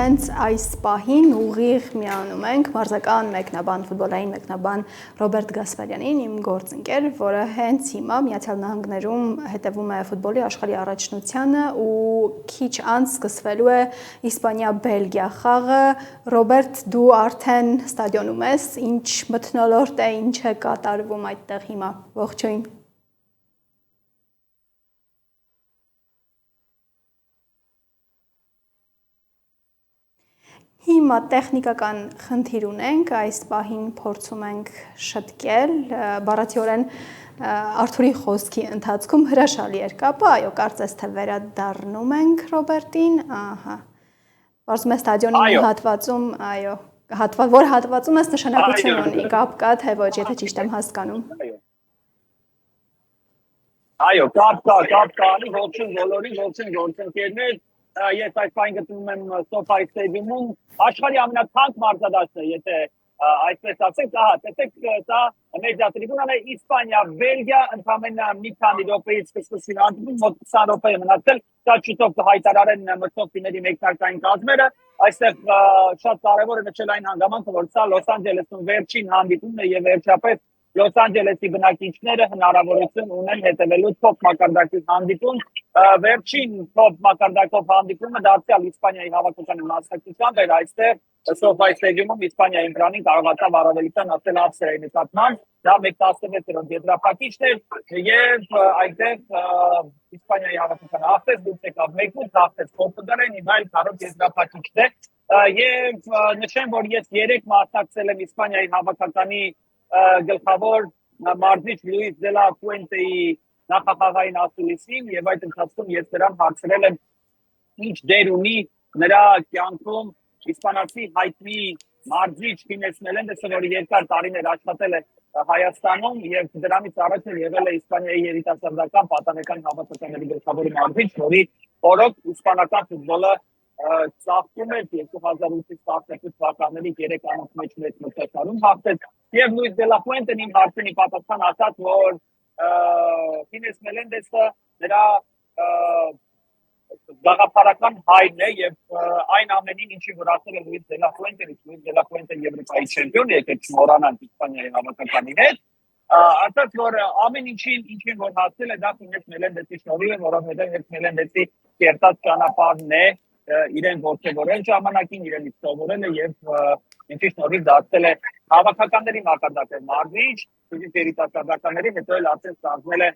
հենց այս պահին ուղիղ միանում ենք մարզական մեկնաբան, ֆուտբոլային մեկնաբան Ռոբերտ Գասպարյանին, իմ գործընկեր, որը հենց հիմա Միացյալ Նահանգներում հետևում է ֆուտբոլի աշխարհի առաջնությանը ու քիչ անց սկսվելու է Իսպանիա-Բելգիա խաղը։ Ռոբերտ, դու արդեն ստադիոնում ես, ինչ մթնոլորտ է, ինչ է կատարվում այդտեղ հիմա։ Ողջույն։ Հիմա տեխնիկական խնդիր ունենք, այս պահին փորձում ենք շտկել, բառացիորեն Արթուրի խոսքի ընթացքում հրաշալի էր կապը, այո, կարծես թե վերադառնում ենք Ռոբերտին, ահա, պարզում է ստադիոնի հատվածում, այո, որ հատվածում ես նշանակություն ունի, կապ կա, թե ոչ, եթե ճիշտ եմ հասկանում։ Այո, կապ կա, ողջույն բոլորին, ողջույն գործընկերներ, ես այս պահին գտնվում եմ SoFi Stadium-ում, աշխարհի ամենաթանկ մարզադաշտը, եթե այսպես ասենք, ահա, տեսեք, սա մեդիա տրիբունան է, Իսպանիա, Բելգիա, ընդամենը մի քանի րոպեից կսկսվի հանդիպում, մոտ 20 րոպե է մնացել, դա շուտով կհայտարարեն մրցանակների մեկնարկային կազմերը, այստեղ շատ կարևոր է նշել այն հանգամանքը, որ սա Լոս Անջելեսում վերջին հանդիպումն է եւ վերջապես Լոս Անջելեսի բնակիչները հնարավորություն ունեն հետևելու top մակարդակի հանդիպում, վերջին top մակարդակով հանդիպումը դարձյալ Իսպանիայի հավաքականի մասնակցությամբ էր այստեղ SoFi Stadium-ում Իսպանիայի ընտրանին կարողացավ առավելության ասել Ավստրիայի նկատմամբ, դա 1-16-րդ եզրափակիչն էր եւ այդտեղ Իսպանիայի հավաքականը ասեց դուք եկավ 1-8 հաղթեց Պորտուգալիան, հիմա այլ 4 եզրափակիչն է եւ նշեմ, որ ես 3 մասնակցել եմ Իսպանիայի հավաքականի գլխավոր մարզիչ Լուիս դե լա Ֆուենտեի նախախաղային ասուլիսին եւ այդ ընթացքում ես նրան հարցրել եմ ինչ դեր ունի նրա կյանքում իսպանացի հայտնի մարզիչ Խիմես Մելենդեսը, որը երկար տարիներ աշխատել է Հայաստանում եւ դրանից առաջ եղել է Իսպանիայի երիտասարդական պատանեկան հավաքականների գլխավոր մարզիչ, որի օրոք իսպանական ֆուտբոլը ծաղկում էր 2008-ից 12 թվականների 3 ամոթ մեջ մեծ մրցաշարում հաղթեց եւ Լուիս դե լա Ֆուենտեն իմ հարցին պատասխան ասաց, որ Խիմես Մելենդեսը նրա գաղափարական հայրն է եւ այն ամենին ինչի որ ասել է Լուիս դե լա Ֆուենտեն, Լուիս դե լա Ֆուենտեն Եվրոպայի չեմպիոն է, եկեք չմոռանանք Իսպանիայի հավաքականին հետ, ասաց որ ամեն ինչին որ հասել է դա Խիմես Մելենդեսի շնորհիվ է, որովհետեւ Խիմես Մելենդեսի կերտած ճանապարհն է իրեն ողջորել ժամանակին, իրենից սովորել է եւ ինչի շնորհիվ դարձել է հավաքականների մակարդակի մարզիչ, երիտասարդականների, հետո էլ արդեն ստանձնել է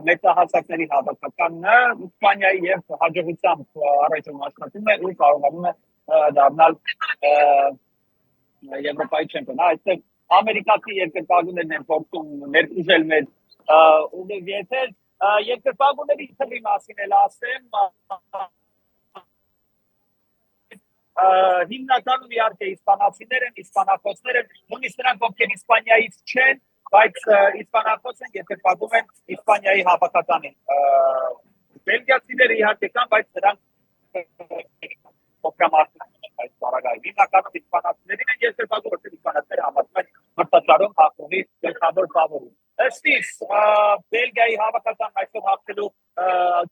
մեծահասակների հավաքականն Իսպանիայի եւ հաջողությամբ առաջում աշխատում է ու կարողանում է դառնալ Եվրոպայի չեմպիոն։ Այստեղ ամերիկացի երկրպագուներն են փորձում ներխուժել մեր ուղիղ երկրպագուների թվի մասին էլ ասեմ հիմնականում իհարկե իսպանացիներ են, իսպանախոսներ են, նույնիսկ նրանք ովքեր Իսպանիայից չեն, բայց իսպանախոս են, երկրպագում են Իսպանիայի հավաքականին։ Բելգիացիները իհարկե կան, բայց նրանք փոքրամասն են այս բառագայում։ Հիմնականում իսպանացիներին են երկրպագում, որտեղ իսպանացիները համարվում են մրցաշարում հաղթողի գլխավոր ֆավորիտ։ Ըստ իս Բելգիայի հավաքականն այսօր հաղթելու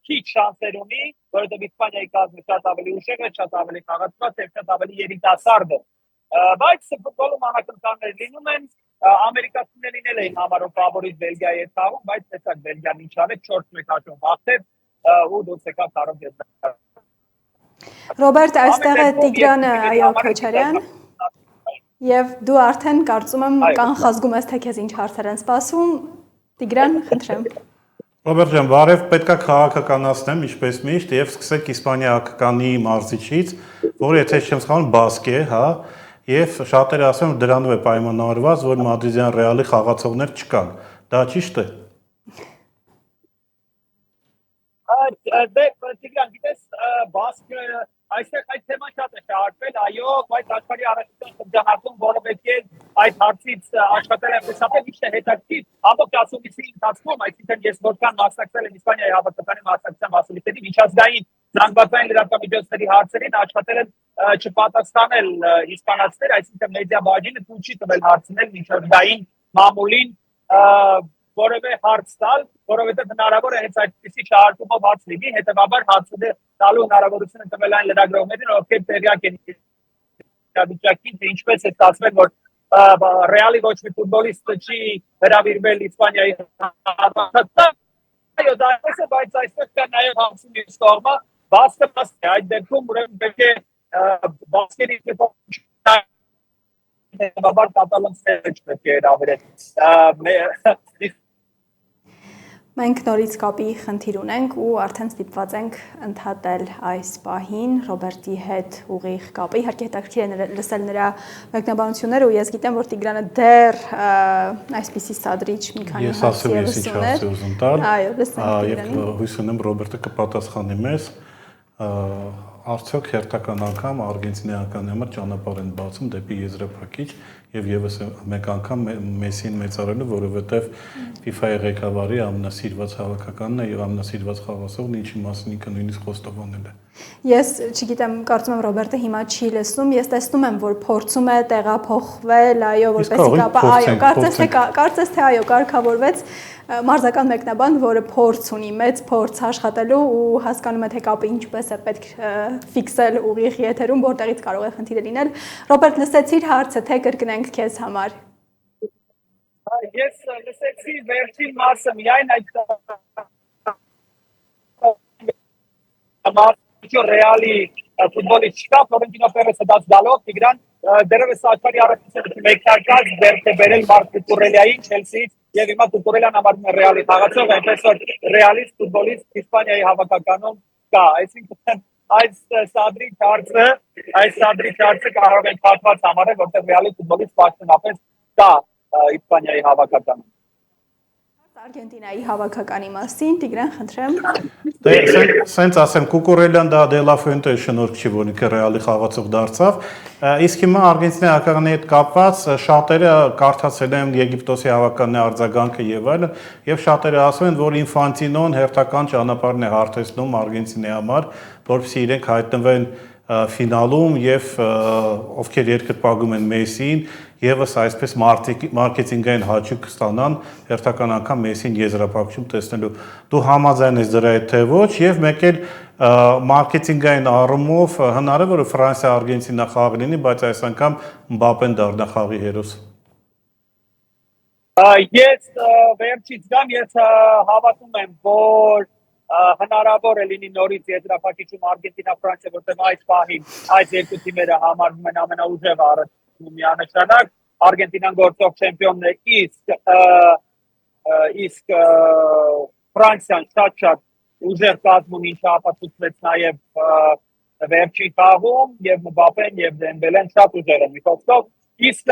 քիչ շանսեր ունի, որովհետև Իսպանիայի կազմը շատ ավելի ուժեղ է, շատ ավելի խաղացված եւ շատ ավելի երիտասարդ է։ Բայց ֆուտբոլում անակնկալներ լինում են, ամերիկացիներին էլ էին համարում ֆավորիտ Բելգիայի հետ խաղում, բայց տեսակ Բելգիան ինչ արեց 4-1 հաշվով հաղթեց ու դուրս եկավ 4 եզրափակիչ։ Ռոբերտ, այստեղ է Տիգրան այո Քոչարյան։ Եվ դու արդեն կարծում եմ կանխազգում ես թե քեզ ինչ հարցեր են սպասում։ Տիգրան, խնդրեմ։ Ռոբերտ ջան, բարև, պետքա քաղաքականացնեմ, ինչպես միշտ, եւ սկսենք Իսպանիա հավաքականի մարզիչից, որը եթե չեմ սխալվում բասկ է, հա, եւ շատերը ասում են դրանով է պայմանավորված, որ մադրիդյան Ռեալի խաղացողներ չկան։ Դա ճիշտ է։ Տիգրան, գիտես, բասկը այստեղ այդ թեման շատ է շահարկվել, այո, բայց աշխարհի առաջին շրջանակում որովհետեւ այդ հարցից աշխատել եմ հստակել ինչ է հետաքրքիր ամբողջ ասուլիսի ընթացքում, այսինքն ես որքան մասնակցել եմ Իսպանիայի հավաքականի մասնակցության ասուլիսների միջազգային զանգվածային լրատվամիջոցների հարցերին աշխատել եմ չպատասխանել իսպանացիներ, այսինքն մեդիա բաժինը թույլ չի տվել հարցնել միջազգային մամուլին որևէ հարց տալ, որովհետև հնարավոր է հենց այդպիսի շահարկումով հարց լինի, հետևաբար հարցը տալու հնարավորությունը տվել այն լրագրողներին, ովքեր տեղյակ են իրավիճակին, թե ինչպես է ստացվել, որ Ռեալի ոչ մի ֆուտբոլիստ չի հրավիրվել Իսպանիայի հավաքական։ Այո, դա է, բայց այստեղ կա նաև հարցի մյուս կողմը, բասկը է, այդ դեպքում ուրեմն պետք է բասկերի բաբար կատալոնցիներ պետք է հրավիրել։ Մենք նորից կապի խնդիր ունենք ու արդեն ստիպված ենք ընդհատել այս պահին Ռոբերտի հետ ուղիղ կապը։ Իհարկե հետաքրքիր է լսել նրա մեկնաբանությունները ու ես գիտեմ, որ Տիգրանը դեռ այսպիսի սադրիչ մի քանի հարց ևս ուներ։ Այո, լսենք Տիգրանին։ Եվ հույս ունեմ Ռոբերտը կպատասխանի մեզ։ Արդյոք հերթական անգամ արգենտինայականի համար ճանապարհ են բացում դեպի եզրափակիչ եւ եւս մեկ անգամ Մեսսին մեծարելու, որովհետեւ FIFA-ի ղեկավարի ամենասիրված հավաքականն է եւ ամենասիրված խաղացողն, ինչի մասին ինքը նույնիսկ խոստովանել է։ Ես չգիտեմ, կարծում եմ Ռոբերտը հիմա չի լսում, ես տեսնում եմ, որ փորձում է տեղափոխվել, այո, որպեսզի կապը, այո, կարծես թե այո, կարգավորվեց մարզական մեկնաբան, որը փորձ ունի, մեծ փորձ աշխատելու ու հասկանում է թե կապը ինչպես է պետք ֆիքսել ուղիղ եթերում, որտեղից կարող է խնդիրը լինել։ Ռոբերտ, լսեցիր հարցը, թե կրկնենք քեզ համար։ Ես լսեցի վերջին մասը, միայն այդ Ռեալի ֆուտբոլիստի չկա, Ֆլորենտինո Պերեսը դաս գալով, Տիգրան դերևս աշխարհի առաջին մեկնարկած ձեռք է բերել Մարկո Կուրելիային Չելսիից եւ հիմա Կուրելիան համարվում է Ռեալի խաղացող, այնպես որ Ռեալից ֆուտբոլիստ Իսպանիայի հավաքականում կա, այսինքն այս սադրի հարցը կարող են փակված համարել, որտեղ Ռեալի ֆուտբոլիստ պաշտոնապես կա Իսպանիայի հավաքականում։ Արգենտինայի հավաքականի մասին, Տիգրան, խնդրեմ։ Սենց ասեմ, Կուկուրելյան դա Դե Լա Ֆուենտեի շնորհք չի, որ ինքը Ռեալի խաղացող դարձավ, իսկ հիմա Արգենտինայի հավաքականի հետ կապված շատերը կարդացել են Եգիպտոսի հավաքականի արձագանքը եւ այլն, եւ շատերը ասում են, որ Ինֆանտինոն հերթական ճանապարհն է հարթեցնում Արգենտինայի համար, որպեսզի իրենք հայտնվեն ֆինալում եւ ովքեր երկրպագում են Մեսսիին եւս այսպես մարքեթինգային հաճույք ստանան հերթական անգամ Մեսսին եզրափակում տեսնելու։ Դու համաձայն ես դրա հետ թե ոչ եւ մեկ էլ մարքեթինգային առումով հնարավոր է Ֆրանսիա-Արգենտինա խաղ լինի, բայց այս անգամ Մբապեն դառնա խաղի հերոս։ Ես վերջից գամ, ես հավատում եմ, որ հնարավոր է լինի նորից եզրափակիչում Արգենտինա-Ֆրանսիա, որտեղ այս պահին այս երկու թիմերը համարվում են ամենաուժեղ առաջնում միանշանակ, Արգենտինան գործող չեմպիոնն է, իսկ Ֆրանսիան շատ ուժեղ կազմում, ինչը ապացուցվեց նաև վերջին խաղում, եւ Մբապեն եւ Դեմբելեն շատ ուժեղ են մի խոսքով, իսկ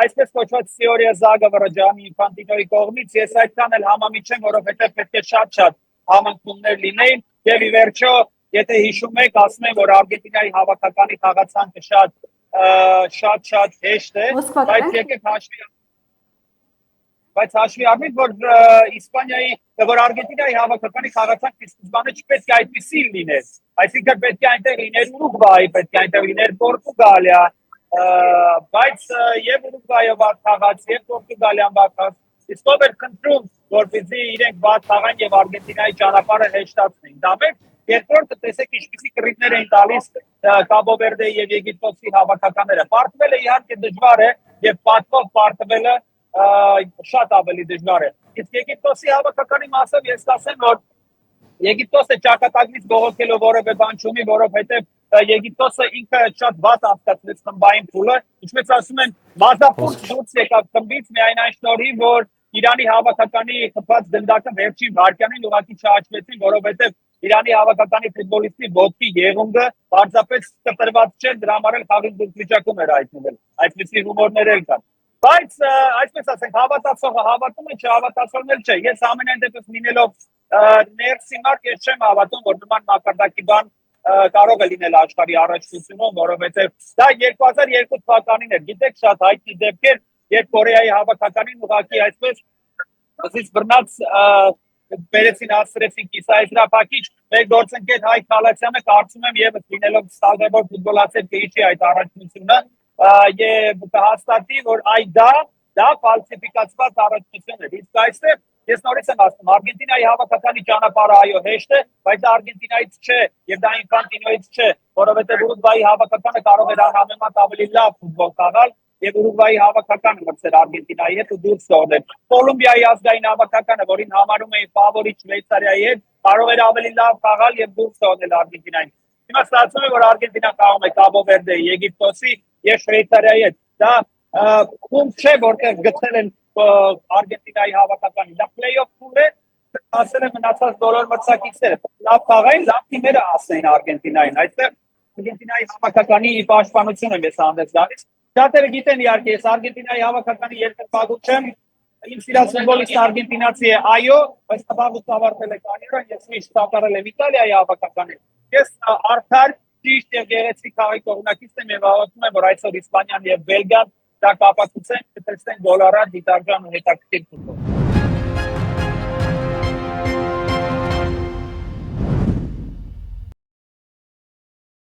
այսպես կոչված Սիորիա Զագավը Ջանի Ինֆանտինոյի կողմից ես այդքան էլ համամիջ չեմ, որովհետեւ պետք է շատ համընկումներ լինեին եւ ի վերջո, եթե հիշում եք, ասում եմ, որ Արգենտինայի հավաքականի խաղացանքը շատ հեշտ է, բայց եկեք հաշվի առնենք, որ Իսպանիայի, որ Արգենտինայի հավաքականի խաղացանքը սկզբանե չպետք է այդպիսի լիներ, այսինքն պետք է այնտեղ լիներ Ուրուգվայ, պետք է այնտեղ լիներ Պորտուգալիա, բայց եւ Ուրուգվայը վատ խաղաց, եւ Պորտուգալիան վատ խաղաց, իսկ ով էր խնդրում, որպեսզի իրենք վատ խաղան եւ Արգենտինայի ճանապարհը հեշտացնեն։ Դա մեկ, երկրորդը տեսեք ինչպիսի կռիվներ են տալիս Կաբո Վերդեի եւ Եգիպտոսի հավաքականները։ Պարտվելը իհարկե դժվար է եւ պատվով պարտվելը շատ ավելի դժվար է։ Իսկ Եգիպտոսի հավաքականի մասով ես ասեմ, որ Եգիպտոսը ճակատագրից բողոքելով որևէ բան չունի, որովհետեւ Եգիպտոսը ինքը շատ վատ անցկացրեց խմբային փուլը, ինչպես ասում են, մազապուր դուրս եկավ խմբից միայն այն շնորհիվ, որ Իրանի հավաքականի խփած դնդակը վերջին վայրկյանին ուղղակի չաճվեցին, որովհետև Իրանի հավաքականի ֆուտբոլիստի ոտքի եղունգը պարզապես կտրված չէր, դրա համար էլ խաղի դուրսվիճակում էր հայտնվել։ Այսպիսի ռումորներ էլ կան։ Բայց այսպես ասենք, հավատացողը հավատում է, չհավատացողն էլ չէ։ Ես ամենայն դեպս լինելով ներսի մարդ, ես չեմ հավատում, որ նման մակարդակի բան կարող է լինել աշխարհի առաջնությունում, որովհետև դա 2002 թվականին էր։ Գիտեք, շատ հայտնի դեպքեր, երբ Կորեայի հավաքականին ուղղակի այսպես ասից բռնած բերեցին ասրեցին կիսաեզրափակիչ, մեր գործընկեր Հայկ Խալացյանը կարծում եմ եւս լինելով ստալվերբոր ֆուտբոլացի կհիշի այդ առաջնությունը եւ կհաստատի, որ այդ դա դա ֆալսիֆիկացված առաջնություն է։ Իսկ այստեղ ես նորից եմ ասում, Արգենտինայի հավաքականի ճանապարհը այո հեշտ է, բայց դա Արգենտինայից չէ եւ դա Ինֆանտինոից չէ, որովհետեւ Ուրուգվայի հավաքականը կարող էր անհամեմատ ավելի լավ ֆուտբոլ խաղալ եւ Ուրուգվայի հավաքականը մրցել Արգենտինայի հետ ու դուրս թողնել։ Կոլումբիայի ազգային հավաքականը, որին համարում էին ֆավորիտ Շվեյցարիայի հետ, կարող էր ավելի լավ խաղալ եւ դուրս թողնել Արգենտինային։ Հիմա ստացվում է, որ Արգենտինան խաղում է Կաբո Վերդեի, Եգիպտոսի եւ Շվեյցարիայի հետ։ Դա խումբ չէ, որտեղ գտել են Արգենտինայի հավաքականի։ Դա play-off խումբ է, ասել են մնացած բոլոր մրցակիցները։ Լավ խաղային, լավ թիմերը ասեն Արգենտինային։ Այստեղ Արգենտինայի հավաքականի պաշտպանություն եմ ես հանդես գալիս։ Շատերը գիտեն իհարկե, ես Արգենտինայի հավաքականի երկրպագու չեմ։ Իմ սիրած ֆուտբոլիստ արգենտինացի է, այո, բայց տաղուց ավարտել է կարիերան, ես միշտ սատարել եմ Իտալիայի հավաքականին։ Ես արդար, ճիշտ եւ գեղեցիկ խաղի կողմնակից եմ եւ հավատում եմ, որ այսօր Իսպանիան եւ Բելգիան դա կապակցեն, կտեսնեն գոլարան, դիտարկան ու հետաքրքիր ֆուտբոլ։